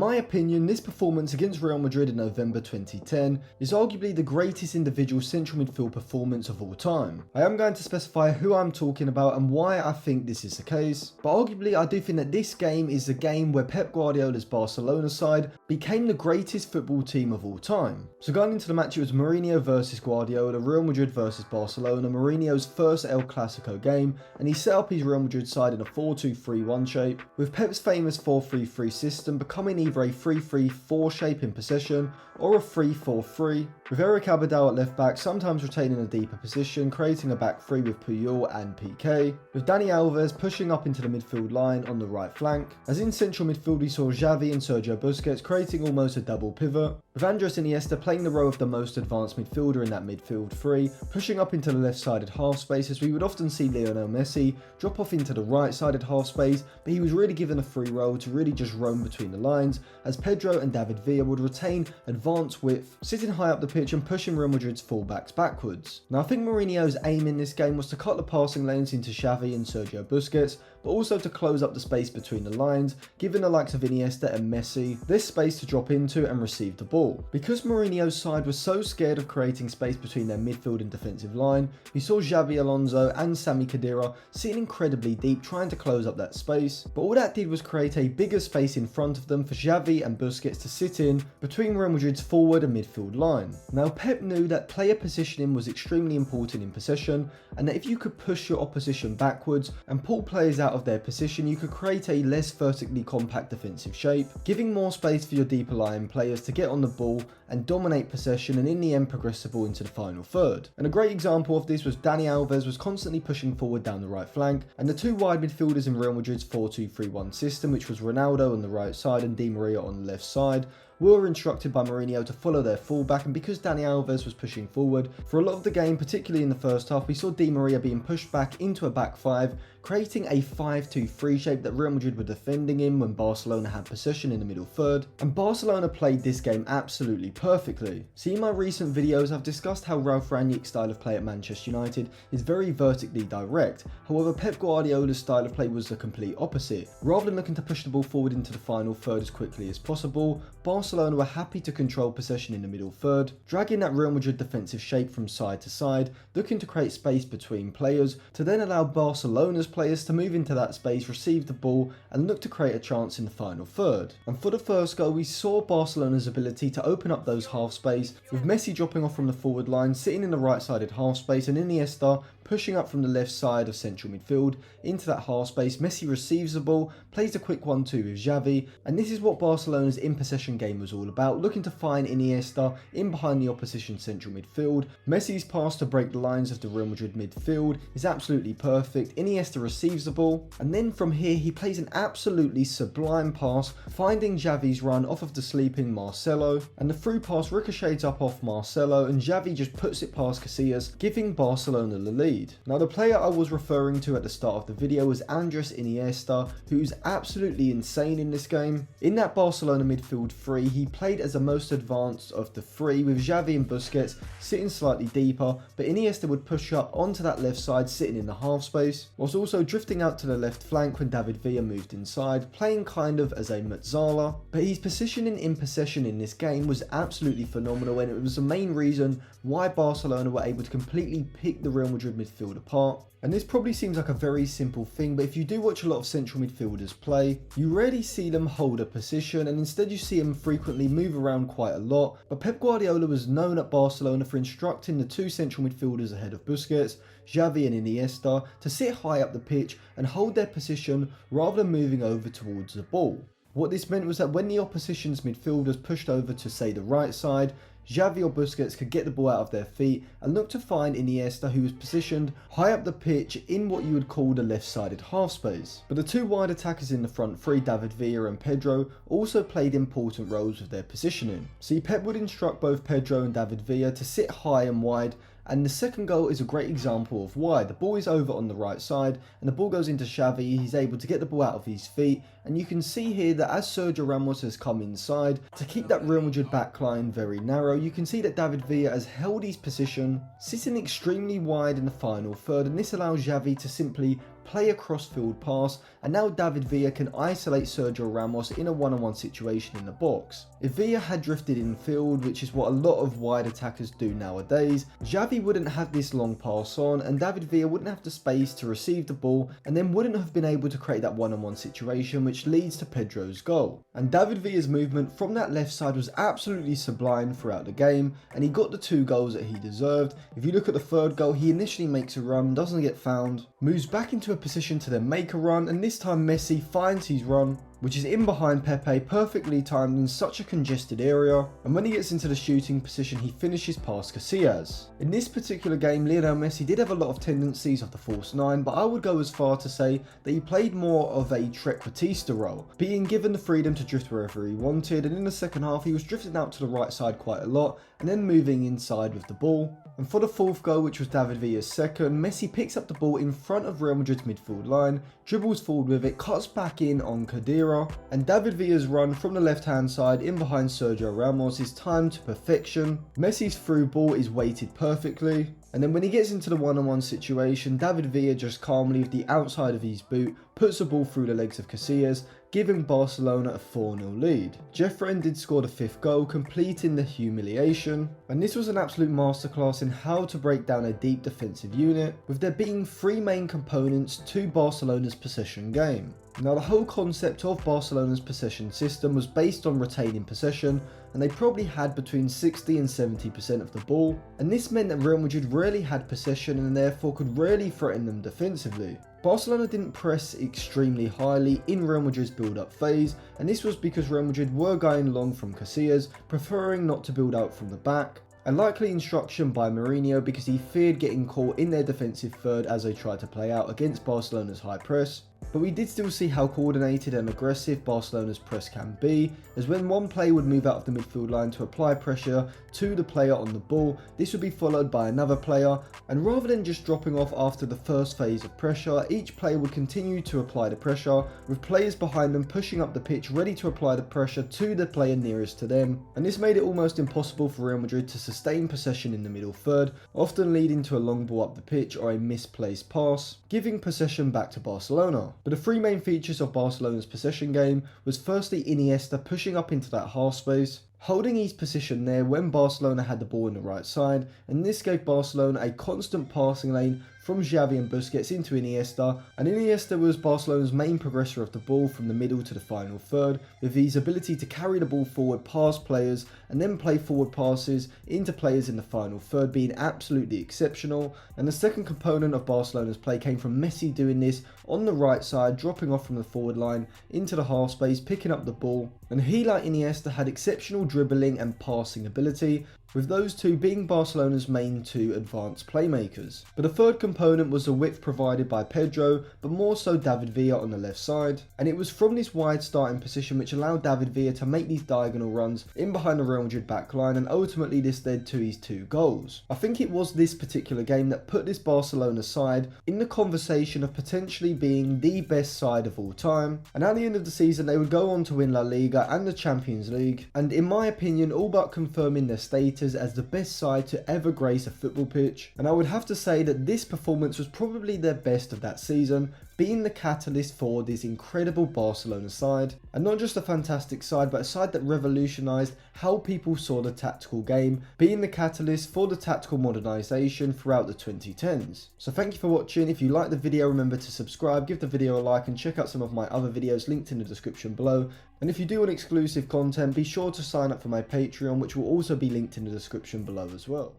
my opinion, this performance against Real Madrid in November 2010 is arguably the greatest individual central midfield performance of all time. I am going to specify who I'm talking about and why I think this is the case, but arguably I do think that this game is the game where Pep Guardiola's Barcelona side became the greatest football team of all time. So going into the match, it was Mourinho versus Guardiola, Real Madrid versus Barcelona, Mourinho's first El Clasico game, and he set up his Real Madrid side in a 4-2-3-1 shape, with Pep's famous 4-3-3 system becoming either a 3-3-4 shape in possession or a 3-4-3, with Eric Amadou at left back, sometimes retaining a deeper position, creating a back three with Puyol and Piqué, with Dani Alves pushing up into the midfield line on the right flank. As in central midfield, we saw Xavi and Sergio Busquets creating almost a double pivot, with Andres Iniesta playing the role of the most advanced midfielder in that midfield three, pushing up into the left-sided half space, as we would often see Lionel Messi drop off into the right-sided half space, but he was really given a free role to really just roam between the lines, as Pedro and David Villa would retain advanced width, sitting high up the pitch and pushing Real Madrid's fullbacks backwards. Now I think Mourinho's aim in this game was to cut the passing lanes into Xavi and Sergio Busquets, but also to close up the space between the lines, giving the likes of Iniesta and Messi this space to drop into and receive the ball. Because Mourinho's side was so scared of creating space between their midfield and defensive line, we saw Xabi Alonso and Sami Khedira sitting incredibly deep trying to close up that space, but all that did was create a bigger space in front of them for Xavi and Busquets to sit in between Real Madrid's forward and midfield line. Now Pep knew that player positioning was extremely important in possession, and that if you could push your opposition backwards and pull players out of their position, you could create a less vertically compact defensive shape, giving more space for your deeper lying players to get on the ball and dominate possession, and in the end progress the ball into the final third. And a great example of this was Dani Alves was constantly pushing forward down the right flank, and the two wide midfielders in Real Madrid's 4-2-3-1 system, which was Ronaldo on the right side and Di Maria on the left side, were instructed by Mourinho to follow their fullback, and because Dani Alves was pushing forward for a lot of the game, particularly in the first half, we saw Di Maria being pushed back into a back five, creating a 5-2-3 shape that Real Madrid were defending in when Barcelona had possession in the middle third, and Barcelona played this game absolutely perfectly. See, in my recent videos I've discussed how Ralf Rangnick's style of play at Manchester United is very vertically direct, however Pep Guardiola's style of play was the complete opposite. Rather than looking to push the ball forward into the final third as quickly as possible, Barcelona were happy to control possession in the middle third, dragging that Real Madrid defensive shape from side to side, looking to create space between players to then allow Barcelona's players to move into that space, receive the ball and look to create a chance in the final third. And for the first goal, we saw Barcelona's ability to open up those half space, with Messi dropping off from the forward line, sitting in the right sided half space, and Iniesta pushing up from the left side of central midfield into that half space. Messi receives the ball, plays a quick 1-2 with Xavi, and this is what Barcelona's in possession game was all about, looking to find Iniesta in behind the opposition central midfield. Messi's pass to break the lines of the Real Madrid midfield is absolutely perfect. Iniesta receives the ball, and then from here he plays an absolutely sublime pass, finding Xavi's run off of the sleeping Marcelo, and the through pass ricochets up off Marcelo, and Xavi just puts it past Casillas, giving Barcelona the lead. Now the player I was referring to at the start of the video was Andres Iniesta, who's absolutely insane in this game. In that Barcelona midfield three, he played as the most advanced of the three, with Xavi and Busquets sitting slightly deeper, but Iniesta would push up onto that left side sitting in the half space, whilst also drifting out to the left flank when David Villa moved inside, playing kind of as a mezzala. But his positioning in possession in this game was absolutely phenomenal, and it was the main reason why Barcelona were able to completely pick the Real Madrid midfield apart. And this probably seems like a very simple thing, but if you do watch a lot of central midfielders play, you rarely see them hold a position, and instead you see them frequently move around quite a lot. But Pep Guardiola was known at Barcelona for instructing the two central midfielders ahead of Busquets, Xavi and Iniesta, to sit high up the pitch and hold their position rather than moving over towards the ball. What this meant was that when the opposition's midfielders pushed over to, say, the right side, Xavi or Busquets could get the ball out of their feet and look to find Iniesta, who was positioned high up the pitch in what you would call the left-sided half space. But the two wide attackers in the front three, David Villa and Pedro, also played important roles with their positioning. See, Pep would instruct both Pedro and David Villa to sit high and wide, and the second goal is a great example of why. The ball is over on the right side and the ball goes into Xavi. He's able to get the ball out of his feet, and you can see here that as Sergio Ramos has come inside to keep that Real Madrid backline very narrow, you can see that David Villa has held his position, sitting extremely wide in the final third, and this allows Xavi to simply play a cross-field pass, and now David Villa can isolate Sergio Ramos in a one-on-one situation in the box. If Villa had drifted infield, which is what a lot of wide attackers do nowadays, Xavi wouldn't have this long pass on, and David Villa wouldn't have the space to receive the ball, and then wouldn't have been able to create that one-on-one situation which leads to Pedro's goal. And David Villa's movement from that left side was absolutely sublime throughout the game, and he got the 2 goals that he deserved. If you look at the third goal, he initially makes a run, doesn't get found, moves back into a position to then make a run, and this time Messi finds his run, which is in behind Pepe, perfectly timed in such a congested area, and when he gets into the shooting position he finishes past Casillas. In this particular game, Lionel Messi did have a lot of tendencies of the false 9, but I would go as far to say that he played more of a trequartista role, being given the freedom to drift wherever he wanted, and in the second half he was drifting out to the right side quite a lot, and then moving inside with the ball. And for the 4th goal, which was David Villa's second, Messi picks up the ball in front of Real Madrid's midfield line, dribbles forward with it, cuts back in on Haidara, and David Villa's run from the left hand side in behind Sergio Ramos is timed to perfection. Messi's through ball is weighted perfectly, and then when he gets into the one-on-one situation, David Villa just calmly with the outside of his boot puts the ball through the legs of Casillas, giving Barcelona a 4-0 lead. Jeffrey did score the 5th goal, completing the humiliation, and this was an absolute masterclass in how to break down a deep defensive unit, with there being 3 main components to Barcelona's possession game. Now, the whole concept of Barcelona's possession system was based on retaining possession, and they probably had between 60 and 70% of the ball, and this meant that Real Madrid rarely had possession and therefore could rarely threaten them defensively. Barcelona didn't press extremely highly in Real Madrid's build-up phase, and this was because Real Madrid were going long from Casillas, preferring not to build out from the back, a likely instruction by Mourinho because he feared getting caught in their defensive third as they tried to play out against Barcelona's high press. But we did still see how coordinated and aggressive Barcelona's press can be, as when one player would move out of the midfield line to apply pressure to the player on the ball, this would be followed by another player, and rather than just dropping off after the first phase of pressure, each player would continue to apply the pressure, with players behind them pushing up the pitch ready to apply the pressure to the player nearest to them, and this made it almost impossible for Real Madrid to sustain possession in the middle third, often leading to a long ball up the pitch or a misplaced pass, giving possession back to Barcelona. But the 3 main features of Barcelona's possession game was firstly Iniesta pushing up into that half space, holding his position there when Barcelona had the ball in the right side, and this gave Barcelona a constant passing lane from Xavi and Busquets into Iniesta, and Iniesta was Barcelona's main progressor of the ball from the middle to the final third, with his ability to carry the ball forward past players and then play forward passes into players in the final third being absolutely exceptional. And the second component of Barcelona's play came from Messi doing this on the right side, dropping off from the forward line into the half space, picking up the ball, and he, like Iniesta, had exceptional dribbling and passing ability, with those 2 being Barcelona's main 2 advanced playmakers. But the third component was the width provided by Pedro, but more so David Villa on the left side, and it was from this wide starting position which allowed David Villa to make these diagonal runs in behind the Real Madrid backline, and ultimately this led to his 2 goals. I think it was this particular game that put this Barcelona side in the conversation of potentially being the best side of all time, and at the end of the season they would go on to win La Liga and the Champions League, and in my opinion all but confirming their status as the best side to ever grace a football pitch. And I would have to say that this performance was probably their best of that season, being the catalyst for this incredible Barcelona side, and not just a fantastic side but a side that revolutionised how people saw the tactical game, being the catalyst for the tactical modernisation throughout the 2010s. So thank you for watching. If you liked the video, remember to subscribe, give the video a like, and check out some of my other videos linked in the description below. And if you do want exclusive content, be sure to sign up for my Patreon, which will also be linked in the description below as well.